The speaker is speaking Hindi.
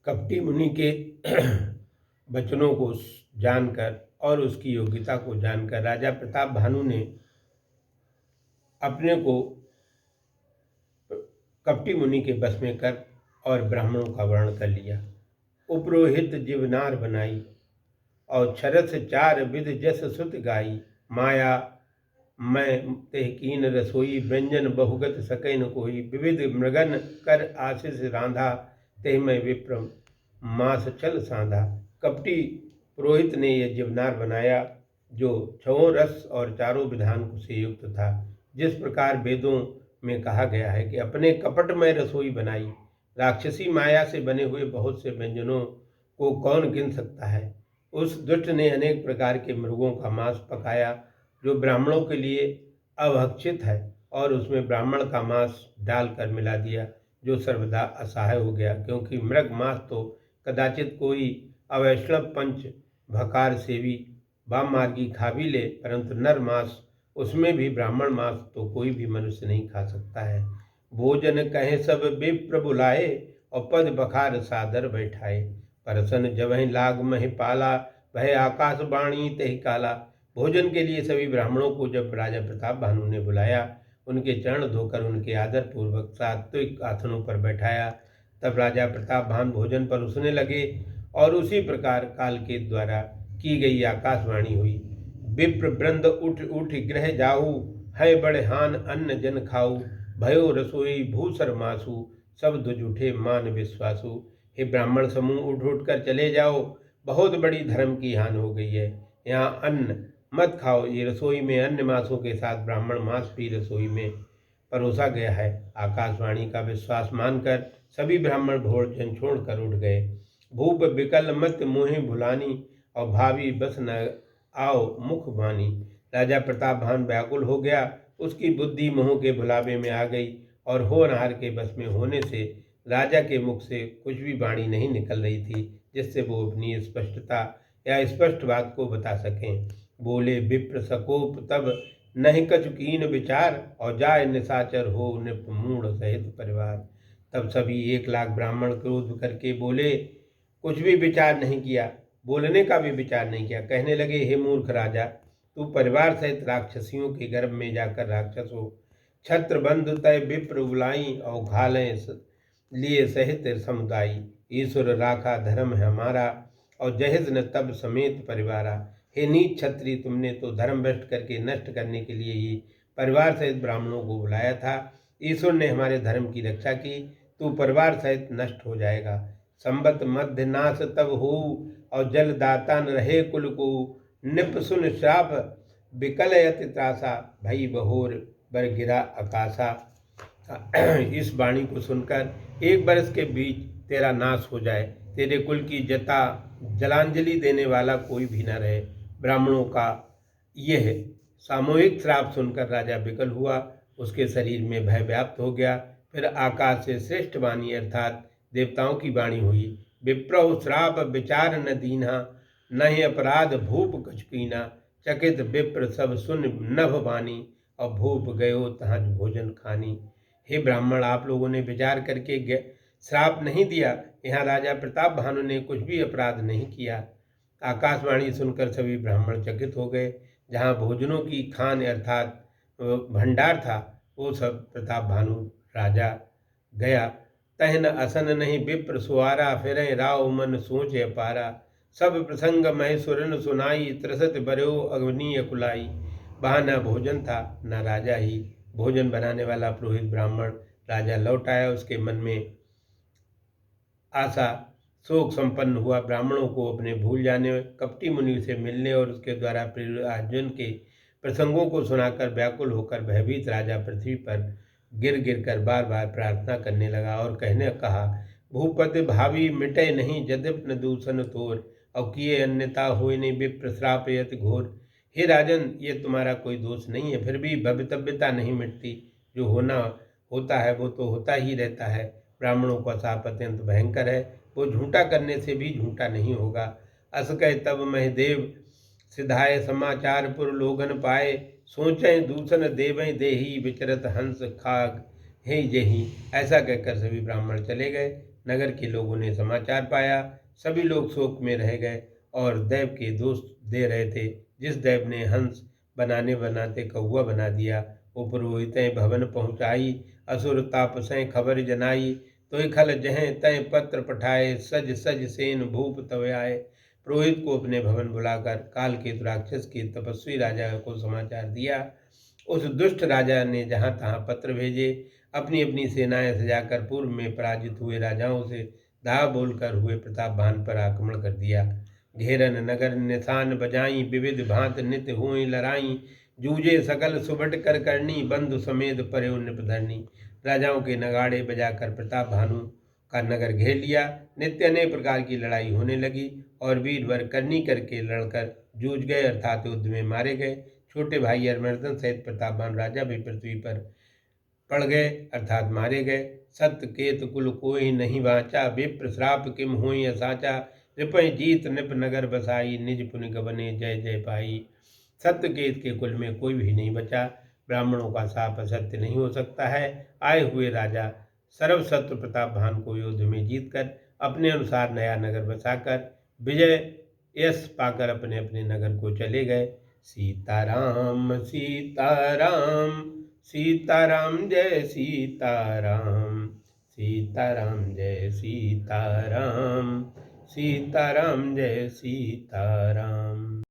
कपटी मुनि के वचनों को जानकर और उसकी योग्यता को जानकर राजा प्रताप भानु ने अपने को कपटी मुनि के बस में कर और ब्राह्मणों का वर्ण कर लिया। उपरोहित जीवनार बनाई और छरस चार विध जस सुत गाई। माया मैं तेह कीन रसोई व्यंजन बहुगत सकै न कोई। विविध मृगन कर आशीष रांधा तेह मैं विप्र मास चल साधा। कपटी पुरोहित ने यह जीवनार बनाया जो छहों रस और चारों विधान से युक्त था। जिस प्रकार वेदों में कहा गया है कि अपने कपट में रसोई बनाई। राक्षसी माया से बने हुए बहुत से व्यंजनों को कौन गिन सकता है। उस दुष्ट ने अनेक प्रकार के मृगों का मांस पकाया जो ब्राह्मणों के लिए अभक्षित है और उसमें ब्राह्मण का मांस डालकर मिला दिया जो सर्वदा असहाय हो गया, क्योंकि मृग मांस तो कदाचित कोई अवैष्णव पंच भकार सेवी वाम मार्गी खा भी ले, परंतु नर मांस उसमें भी ब्राह्मण मांस तो कोई भी मनुष्य नहीं खा सकता है। भोजन कहे सब विप्र बुलाए और पद बखार सादर बैठाए। परसन जबहि लाग महि पाला वह आकाश बाणी तहि काला। भोजन के लिए सभी ब्राह्मणों को जब राजा प्रताप भानु ने बुलाया, उनके चरण धोकर उनके आदर पूर्वक सात्विक आसनों पर बैठाया, तब राजा प्रताप भानु भोजन परोसने लगे और उसी प्रकार काल के द्वारा की गई आकाशवाणी हुई। विप्र वृंद उठ उठ गृह जाऊ है बड़े हान अन्न जन खाऊ। भयो रसोई भूसर मासु सब दुज उठे मान विश्वासु। हे ब्राह्मण समूह उठ उठ कर चले जाओ, बहुत बड़ी धर्म की हान हो गई है। यहाँ अन्न मत खाओ। ये रसोई में अन्य मांसों के साथ ब्राह्मण मांस भी रसोई में परोसा गया है। आकाशवाणी का विश्वास मानकर सभी ब्राह्मण भोजन छोड़कर उठ गए। भूप विकल मत मोहि भुलानी और भावी बस न आओ मुख बानी। राजा प्रताप भानु व्याकुल हो गया। उसकी बुद्धि मोह के भुलावे में आ गई और होनहार के बस में होने से राजा के मुख से कुछ भी वाणी नहीं निकल रही थी जिससे वो अपनी स्पष्टता या स्पष्ट बात को बता सकें। बोले विप्र सकोप तब नहीं कचुकीन विचार और जाय निशाचर हो निप मूढ़ सहित परिवार। तब सभी 1,00,000 ब्राह्मण क्रोध करके बोले, कुछ भी विचार नहीं किया, बोलने का भी विचार नहीं किया। कहने लगे, हे मूर्ख राजा, तू परिवार सहित राक्षसियों के गर्भ में जाकर राक्षस हो। छत्र बंधु तय विप्र बुलाई और घालें लिए सहित समुदायी। ईश्वर राखा धर्म है हमारा और जहेज न तब समेत परिवारा। हे नीच छत्री, तुमने तो धर्म भ्रष्ट करके नष्ट करने के लिए ही परिवार सहित ब्राह्मणों को बुलाया था। ईश्वर ने हमारे धर्म की रक्षा की, तू परिवार सहित नष्ट हो जाएगा। संबत मध्य नाश तब हो और जल दाता न रहे कुल को। निप सुन श्राप विकल यति त्रासा भई बहोर बर गिरा आकाशा। इस वाणी को सुनकर 1 वर्ष के बीच तेरा नाश हो जाए, तेरे कुल की जलांजलि देने वाला कोई भी न रहे। ब्राह्मणों का यह सामूहिक श्राप सुनकर राजा विकल हुआ, उसके शरीर में भय व्याप्त हो गया। फिर आकाश से श्रेष्ठ वाणी अर्थात देवताओं की वाणी हुई। विप्रौ श्राप विचार न दीन्हा नहीं अपराध भूप कछुकीना। चकित विप्र सब सुन नभ वाणी और भूप गयो तहाँ भोजन खानी। हे ब्राह्मण, आप लोगों ने विचार करके श्राप नहीं दिया। यहाँ राजा प्रताप भानु ने कुछ भी अपराध नहीं किया। आकाशवाणी सुनकर सभी ब्राह्मण चकित हो गए। जहाँ भोजनों की खान अर्थात भंडार था, वो सब प्रताप भानु राजा गया। तहन असन नहीं विप्र सुआरा फिर राव मन सोच अपारा। सब प्रसंग मह सुरन सुनाई त्रसत बरो अग्नि अकुलाई। वहाँ न भोजन था न राजा ही। भोजन बनाने वाला पुरोहित ब्राह्मण राजा लौट आया। उसके मन में आशा शोक संपन्न हुआ। ब्राह्मणों को अपने भूल जाने, कपटी मुनि से मिलने और उसके द्वारा अर्जुन के प्रसंगों को सुनाकर व्याकुल होकर भयभीत राजा पृथ्वी पर गिर गिर कर बार बार प्रार्थना करने लगा और कहा, भूपति भावी मिटे नहीं यद्यप न दूषण तोर और किए अन्यता होय नहीं विप्र श्राप यत घोर। हे राजन, ये तुम्हारा कोई दोष नहीं है, फिर भी भवितव्यता नहीं मिटती। जो होना होता है वो तो होता ही रहता है। ब्राह्मणों का शाप अत्यंत भयंकर है, वो झूठा करने से भी झूठा नहीं होगा। अस कह तब मह देव सिधाय समाचार पुर लोगन पाए। सोचें दूषण देवें देही विचरत हंस खाग हे जही। ऐसा कहकर सभी ब्राह्मण चले गए। नगर के लोगों ने समाचार पाया। सभी लोग शोक में रह गए और दैव के दोष दे रहे थे। जिस दैव ने हंस बनाने बनाते कौआ बना दिया, वो पुरोहितें भवन पहुँचाई, असुर तापसें खबर जनाई, तो खल जहें तय पत्र पठाए, सज सज सेन भूप तव आए। पुरोहित को अपने भवन बुलाकर काल के राक्षस के तपस्वी राजा को समाचार दिया। उस दुष्ट राजा ने जहाँ तहाँ पत्र भेजे, अपनी अपनी सेनाएं सजाकर पूर्व में पराजित हुए राजाओं से धा बोलकर हुए प्रतापभान पर आक्रमण कर दिया। घेरन नगर निशान बजाई, विविध भांत नित हुई लड़ाई, जूझे सकल सुबट कर करनी, बंधु समेत पर्यो निपधरनी। राजाओं के नगाड़े बजाकर प्रताप भानु का नगर घेर लिया। नित्य अनेक प्रकार की लड़ाई होने लगी और वीरवर करनी करके लड़कर जूझ गए, अर्थात युद्ध में मारे गए। छोटे भाई हरिमर्दन सहित प्रतापवान राजा भी पृथ्वी पर पड़ गए, अर्थात मारे गए। सत्य केत कुल कोई नहीं बाचा, विप्र श्राप किम हुई असाचा, रिपय जीत निप नगर बसाई, निज पुनि गवने जय जय पाई। सत्यकेत के कुल में कोई भी नहीं बचा। ब्राह्मणों का शाप असत्य नहीं हो सकता है। आए हुए राजा सर्वशत्रु प्रतापभान को युद्ध में जीतकर अपने अनुसार नया नगर बसाकर विजय यश पाकर अपने अपने नगर को चले गए। सीताराम सीताराम, सीताराम जय सीताराम, सीताराम जय सीताराम, सीताराम जय सीताराम।